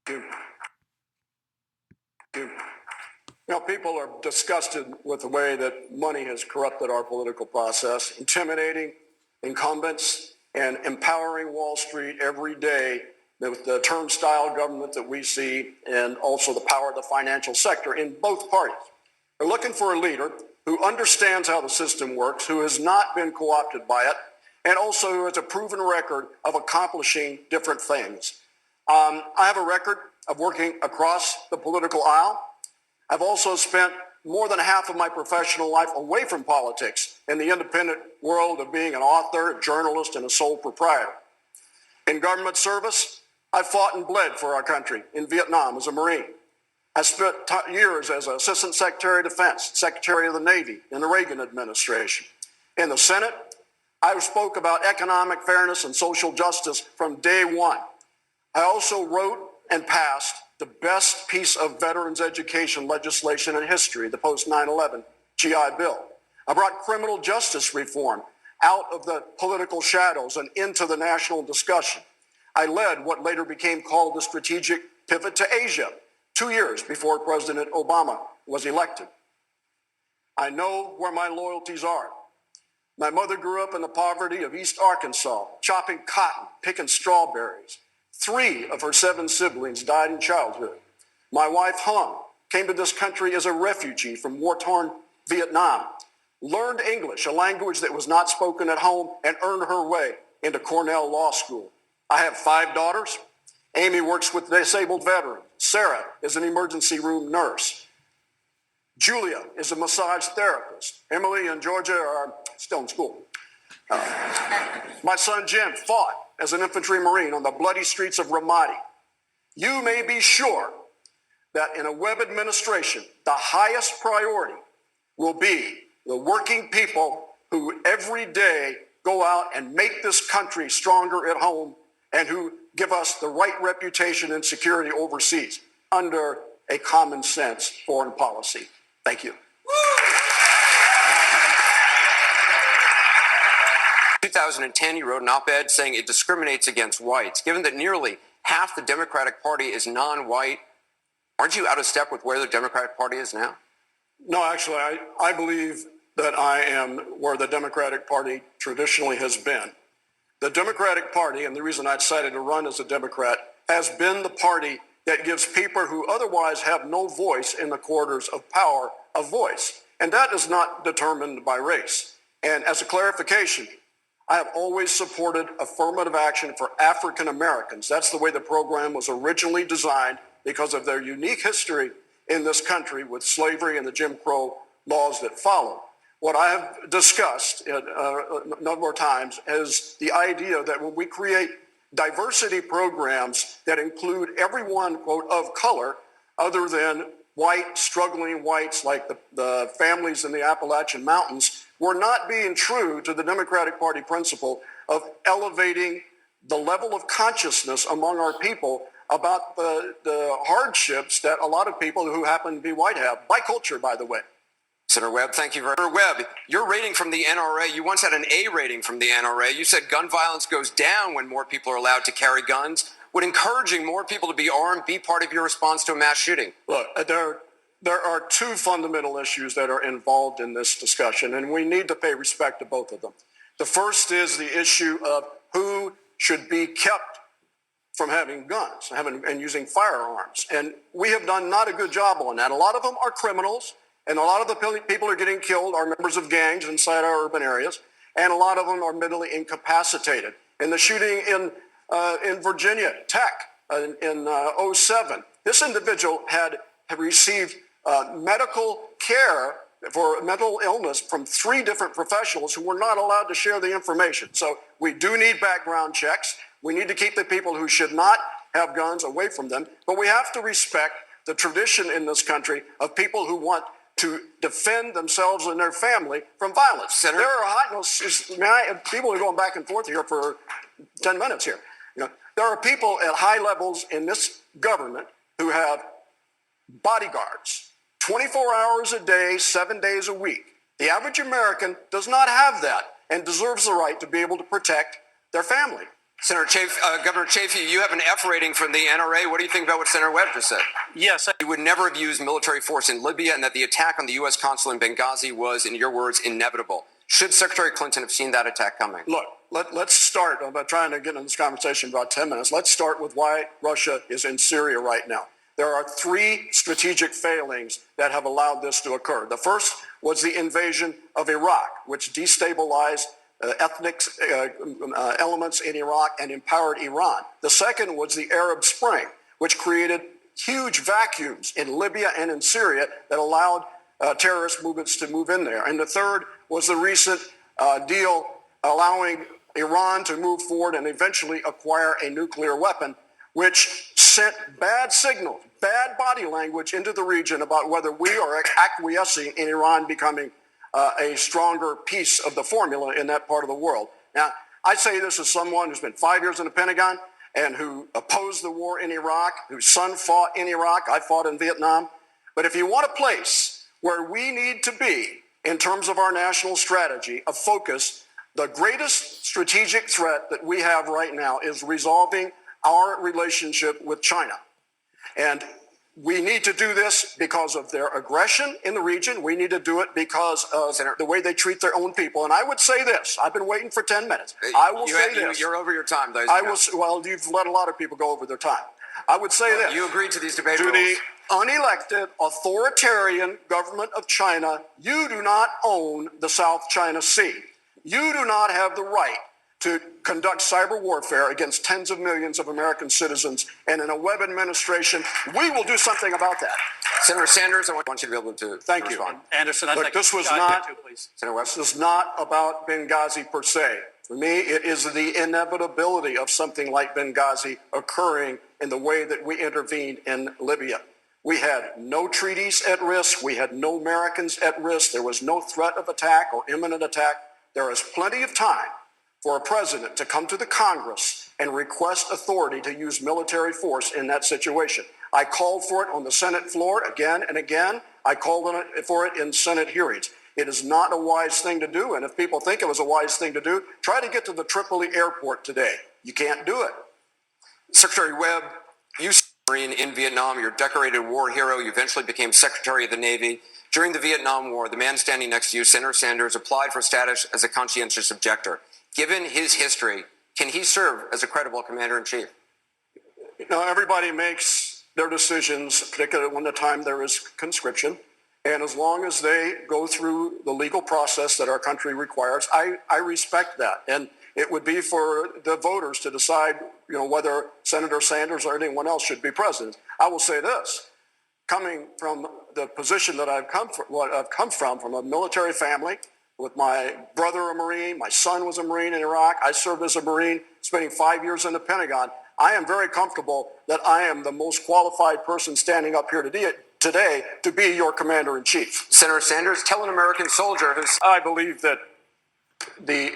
You know, people are disgusted with the way that money has corrupted our political process, intimidating incumbents and empowering Wall Street every day with the turnstile government that we see, and also the power of the financial sector in both parties. They're looking for a leader who understands how the system works, who has not been co-opted by it, and also who has a proven record of accomplishing different things. I have a record of working across the political aisle. I've also spent more than half of my professional life away from politics in the independent world of being an author, a journalist, and a sole proprietor. In government service, I fought and bled for our country in Vietnam as a Marine. I spent years as Assistant Secretary of Defense, Secretary of the Navy in the Reagan administration. In the Senate, I spoke about economic fairness and social justice from day one. I also wrote and passed the best piece of veterans education legislation in history, the post-9/11 GI Bill. I brought criminal justice reform out of the political shadows and into the national discussion. I led what later became called the strategic pivot to Asia 2 years before President Obama was elected. I know where my loyalties are. My mother grew up in the poverty of East Arkansas, chopping cotton, picking strawberries. 3 of her 7 siblings died in childhood. My wife, Hung, came to this country as a refugee from war-torn Vietnam, learned English, a language that was not spoken at home, and earned her way into Cornell Law School. I have 5 daughters. Amy works with disabled veterans. Sarah is an emergency room nurse. Julia is a massage therapist. Emily and Georgia are still in school. My son Jim fought as an infantry Marine on the bloody streets of Ramadi. You may be sure that in a Webb administration, the highest priority will be the working people who every day go out and make this country stronger at home and who give us the right reputation and security overseas under a common sense foreign policy. Thank you. 2010, you wrote an op-ed saying it discriminates against whites. Given that nearly half the Democratic Party is non-white, aren't you out of step with where the Democratic Party is now? No, actually, I believe that I am where the Democratic Party traditionally has been. The Democratic Party, and the reason I decided to run as a Democrat, has been the party that gives people who otherwise have no voice in the corridors of power a voice. And that is not determined by race. And as a clarification, I have always supported affirmative action for African Americans. That's the way the program was originally designed because of their unique history in this country with slavery and the Jim Crow laws that followed. What I have discussed a number of times is the idea that when we create diversity programs that include everyone, quote, of color, other than white, struggling whites like the families in the Appalachian Mountains, we're not being true to the Democratic Party principle of elevating the level of consciousness among our people about the hardships that a lot of people who happen to be white have, by culture, by the way. Senator Webb, thank you very much. Senator Webb, your rating from the NRA, you once had an A rating from the NRA. You said gun violence goes down when more people are allowed to carry guns. Would encouraging more people to be armed be part of your response to a mass shooting? Look, there are 2 fundamental issues that are involved in this discussion, and we need to pay respect to both of them. The first is the issue of who should be kept from having guns and using firearms. And we have done not a good job on that. A lot of them are criminals, and a lot of the people who are getting killed are members of gangs inside our urban areas, and a lot of them are mentally incapacitated. In the shooting in Virginia Tech in 07, this individual had received medical care for mental illness from 3 different professionals who were not allowed to share the information. So we do need background checks. We need to keep the people who should not have guns away from them, but we have to respect the tradition in this country of people who want to defend themselves and their family from violence. Senator, there are people are going back and forth here for 10 minutes here. There are people at high levels in this government who have bodyguards 24 hours a day, 7 days a week. The average American does not have that and deserves the right to be able to protect their family. Governor Chafee, you have an F rating from the NRA. What do you think about what Senator Webb just said? Yes. You would never have used military force in Libya and that the attack on the U.S. consulate in Benghazi was, in your words, inevitable. Should Secretary Clinton have seen that attack coming? Look, let's start. I'm trying to get into this conversation in about 10 minutes. Let's start with why Russia is in Syria right now. There are three strategic failings that have allowed this to occur. The first was the invasion of Iraq, which destabilized ethnic elements in Iraq and empowered Iran. The second was the Arab Spring, which created huge vacuums in Libya and in Syria that allowed terrorist movements to move in there. And the third was the recent deal allowing Iran to move forward and eventually acquire a nuclear weapon, which sent bad signals, bad body language into the region about whether we are acquiescing in Iran becoming a stronger piece of the formula in that part of the world. Now, I say this as someone who's been 5 years in the Pentagon and who opposed the war in Iraq, whose son fought in Iraq, I fought in Vietnam. But if you want a place where we need to be in terms of our national strategy of focus, the greatest strategic threat that we have right now is resolving our relationship with China. And we need to do this because of their aggression in the region. We need to do it because of the way they treat their own people. And I would say this. I've been waiting for 10 minutes. I will say this. You're over your time, though. Well, you've let a lot of people go over their time. I would say this. You agreed to these debate rules. To the unelected, authoritarian government of China, you do not own the South China Sea. You do not have the right to conduct cyber warfare against tens of millions of American citizens. And in a Webb administration, we will do something about that. Senator Sanders, I want you to be able to Thank respond. You. Anderson, I'd Look, like this was not, this is not about Benghazi per se. For me, it is the inevitability of something like Benghazi occurring in the way that we intervened in Libya. We had no treaties at risk. We had no Americans at risk. There was no threat of attack or imminent attack. There is plenty of time for a president to come to the Congress and request authority to use military force in that situation. I called for it on the Senate floor again and again. I called for it in Senate hearings. It is not a wise thing to do, and if people think it was a wise thing to do, try to get to the Tripoli airport today. You can't do it. Secretary Webb, you were a Marine in Vietnam. You're a decorated war hero. You eventually became Secretary of the Navy. During the Vietnam War, the man standing next to you, Senator Sanders, applied for status as a conscientious objector. Given his history, can he serve as a credible commander-in-chief? You know, everybody makes their decisions, particularly when the time there is conscription. And as long as they go through the legal process that our country requires, I respect that. And it would be for the voters to decide, whether Senator Sanders or anyone else should be president. I will say this, coming from the position that I've come from a military family, with my brother a Marine, my son was a Marine in Iraq, I served as a Marine, spending 5 years in the Pentagon. I am very comfortable that I am the most qualified person standing up here today to be your commander-in-chief. Senator Sanders, tell an American soldier who's... I believe that the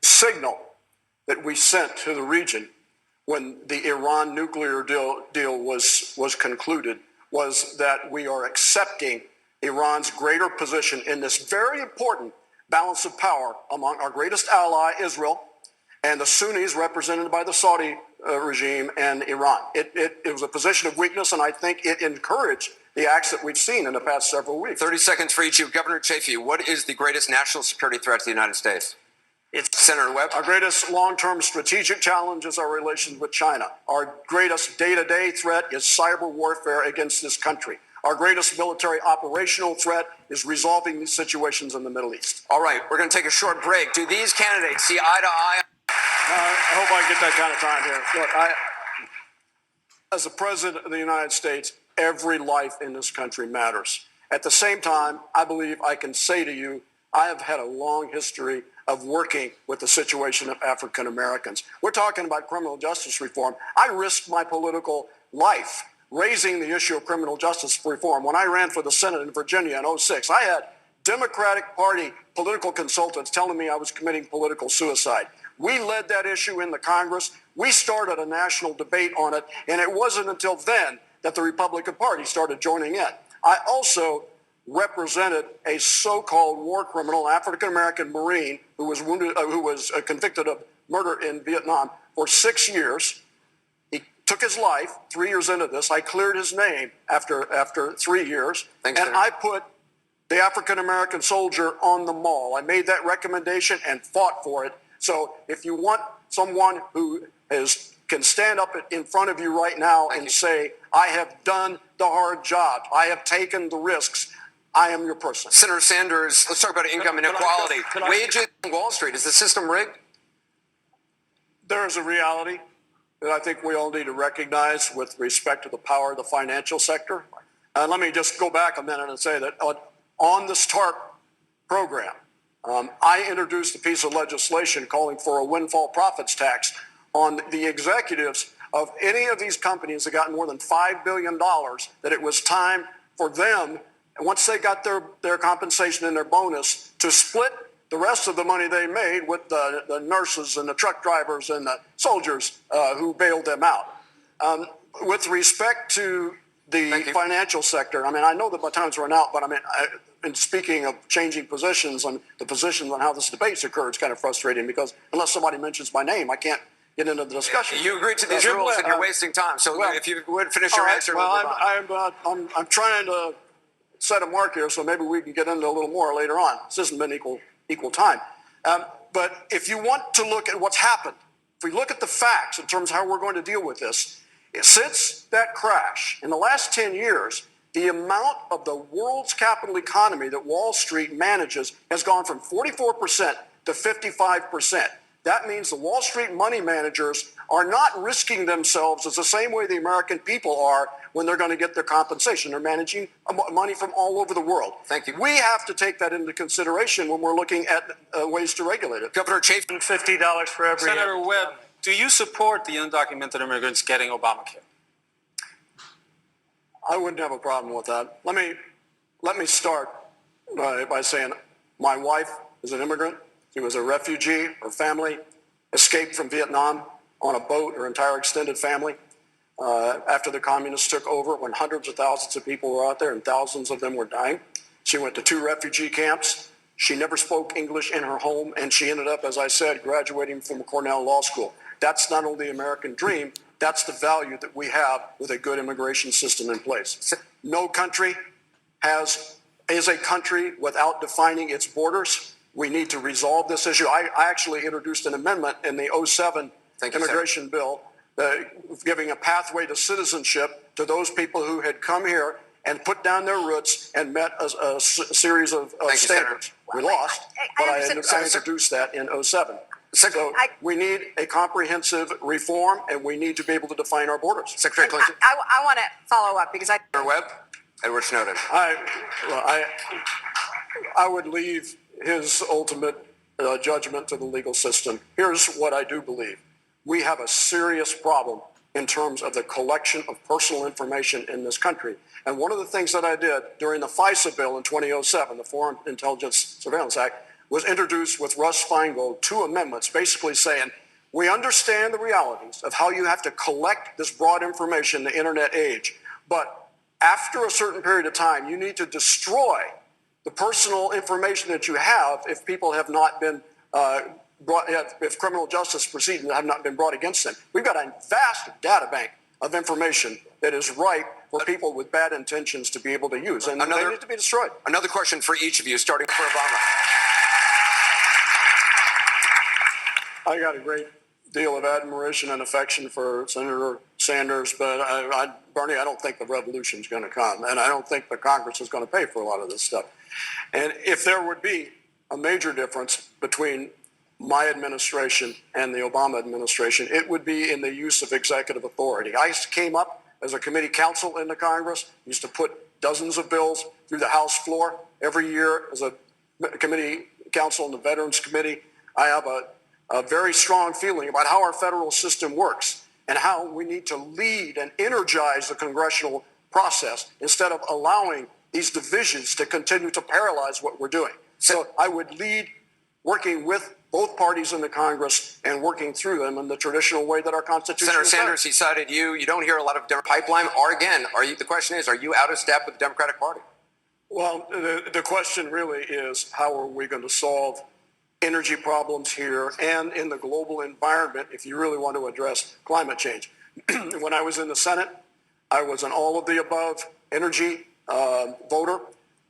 signal that we sent to the region when the Iran nuclear deal was concluded was that we are accepting Iran's greater position in this very important balance of power among our greatest ally, Israel, and the Sunnis represented by the Saudi regime and Iran. It was a position of weakness, and I think it encouraged the acts that we've seen in the past several weeks. 30 seconds for each of you. Governor Chafee, what is the greatest national security threat to the United States? It's Senator Webb. Our greatest long-term strategic challenge is our relations with China. Our greatest day-to-day threat is cyber warfare against this country. Our greatest military operational threat is resolving these situations in the Middle East. All right, we're going to take a short break. Do these candidates see eye to eye? I hope I can get that kind of time here. Look, as the President of the United States, every life in this country matters. At the same time, I believe I can say to you, I have had a long history of working with the situation of African Americans. We're talking about criminal justice reform. I risked my political life raising the issue of criminal justice reform. When I ran for the Senate in Virginia in 2006, I had Democratic Party political consultants telling me I was committing political suicide. We led that issue in the Congress. We started a national debate on it, and it wasn't until then that the Republican Party started joining in. I also represented a so-called war criminal, African-American Marine, who was wounded, who was convicted of murder in Vietnam for 6 years. He took his life 3 years into this. I cleared his name after 3 years. Thanks, and Senator. I put the African-American soldier on the mall. I made that recommendation and fought for it. So if you want someone who can stand up in front of you right now and say, I have done the hard job, I have taken the risks, I am your person. Senator Sanders, let's talk about income inequality. Wages on Wall Street, is the system rigged? There is a reality that I think we all need to recognize with respect to the power of the financial sector. Let me just go back a minute and say that on the START program, I introduced a piece of legislation calling for a windfall profits tax on the executives of any of these companies that got more than $5 billion, that it was time for them, once they got their compensation and their bonus, to split the rest of the money they made with the nurses and the truck drivers and the soldiers who bailed them out. With respect to the financial sector, I mean, I know that my time's run out, but I mean, in speaking of changing positions on the positions on how this debate's occurred, it's kind of frustrating because unless somebody mentions my name, I can't get into the discussion. You agreed to these rules and you're wasting time. So if you would finish your answer, well, I'm trying to set a mark here, so maybe we can get into a little more later on. This hasn't been equal time. But if you want to look at what's happened, if we look at the facts in terms of how we're going to deal with this, since that crash, in the last 10 years, the amount of the world's capital economy that Wall Street manages has gone from 44% to 55%. That means the Wall Street money managers are not risking themselves as the same way the American people are when they're going to get their compensation. They're managing money from all over the world. Thank you. We have to take that into consideration when we're looking at ways to regulate it. Governor Chafin, $50 for every. Senator Webb, do you support the undocumented immigrants getting Obamacare? I wouldn't have a problem with that. Let me start by saying my wife is an immigrant. She was a refugee. Her family escaped from Vietnam on a boat, her entire extended family, after the communists took over, when hundreds of thousands of people were out there and thousands of them were dying. She went to 2 refugee camps. She never spoke English in her home, and she ended up, as I said, graduating from Cornell Law School. That's not only the American dream, that's the value that we have with a good immigration system in place. No country is a country without defining its borders. We need to resolve this issue. I actually introduced an amendment in the 2007 immigration bill giving a pathway to citizenship to those people who had come here and put down their roots and met a series of standards. We lost, but I introduced that in 2007. So we need a comprehensive reform, and we need to be able to define our borders. Secretary Clinton. I want to follow up because Senator Webb, Edward Snowden. I would leave his ultimate judgment to the legal system. Here's what I do believe. We have a serious problem in terms of the collection of personal information in this country. And one of the things that I did during the FISA bill in 2007, the Foreign Intelligence Surveillance Act, was introduced with Russ Feingold 2 amendments basically saying, we understand the realities of how you have to collect this broad information in the internet age, but after a certain period of time, you need to destroy the personal information that you have if people have not been if criminal justice proceedings have not been brought against them. We've got a vast data bank of information that is ripe for people with bad intentions to be able to use, and they need to be destroyed. Another question for each of you, starting for Obama. I got a great deal of admiration and affection for Senator Sanders, but Bernie, I don't think the revolution's going to come, and I don't think the Congress is going to pay for a lot of this stuff. And if there would be a major difference between my administration and the Obama administration, it would be in the use of executive authority. I came up as a committee counsel in the Congress, used to put dozens of bills through the House floor every year as a committee counsel in the Veterans Committee. I have a very strong feeling about how our federal system works and how we need to lead and energize the congressional process instead of allowing these divisions to continue to paralyze what we're doing. So I would lead working with both parties in the Congress and working through them in the traditional way that our Constitution Senator says. Sanders, he cited you. You don't hear a lot of pipeline. Or again, the question is, are you out of step with the Democratic Party? Well, the question really is, how are we going to solve energy problems here and in the global environment if you really want to address climate change. When I was in the Senate, I was an all of the above energy voter.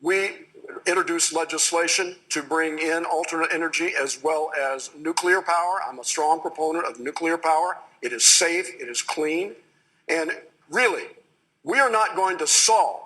We introduced legislation to bring in alternate energy as well as nuclear power. I'm a strong proponent of nuclear power. It is safe, it is clean, and really, we are not going to solve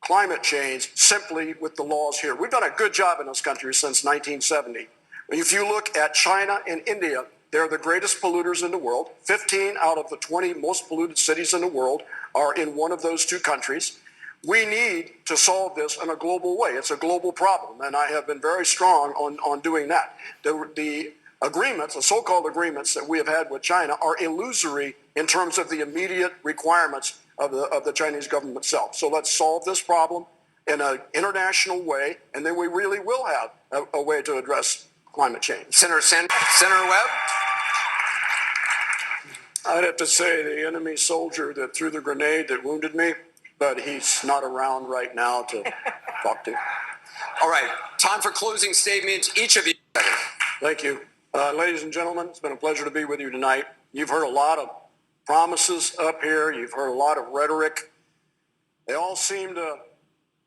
climate change simply with the laws here. We've done a good job in this country since 1970. If you look at China and India, they're the greatest polluters in the world. 15 out of the 20 most polluted cities in the world are in one of those two countries. We need to solve this in a global way. It's a global problem, and I have been very strong on doing that. The agreements, the so-called agreements that we have had with China are illusory in terms of the immediate requirements of the Chinese government itself. So let's solve this problem in an international way, and then we really will have a way to address climate change. Senator Webb? I'd have to say the enemy soldier that threw the grenade that wounded me, but he's not around right now to talk to. All right, time for closing statements. Each of you. Thank you. Ladies and gentlemen, it's been a pleasure to be with you tonight. You've heard a lot of promises up here. You've heard a lot of rhetoric. They all seem to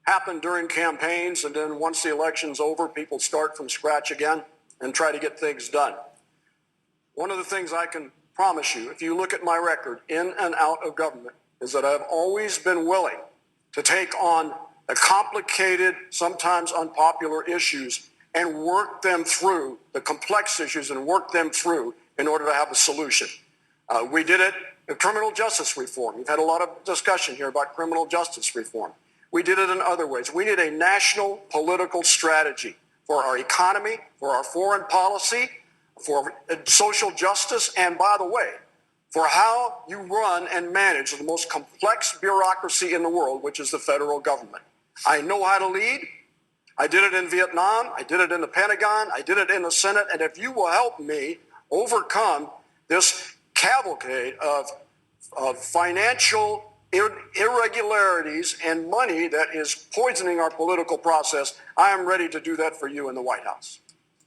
happen during campaigns, and then once the election's over, people start from scratch again and try to get things done. One of the things I can promise you, if you look at my record in and out of government, is that I've always been willing to take on the complicated, sometimes unpopular issues and work them through, the complex issues, and work them through in order to have a solution. We did it in criminal justice reform. We've had a lot of discussion here about criminal justice reform. We did it in other ways. We need a national political strategy for our economy, for our foreign policy, for social justice, and by the way, for how you run and manage the most complex bureaucracy in the world, which is the federal government. I know how to lead. I did it in Vietnam. I did it in the Pentagon. I did it in the Senate. And if you will help me overcome this cavalcade of financial irregularities and money that is poisoning our political process, I am ready to do that for you in the White House.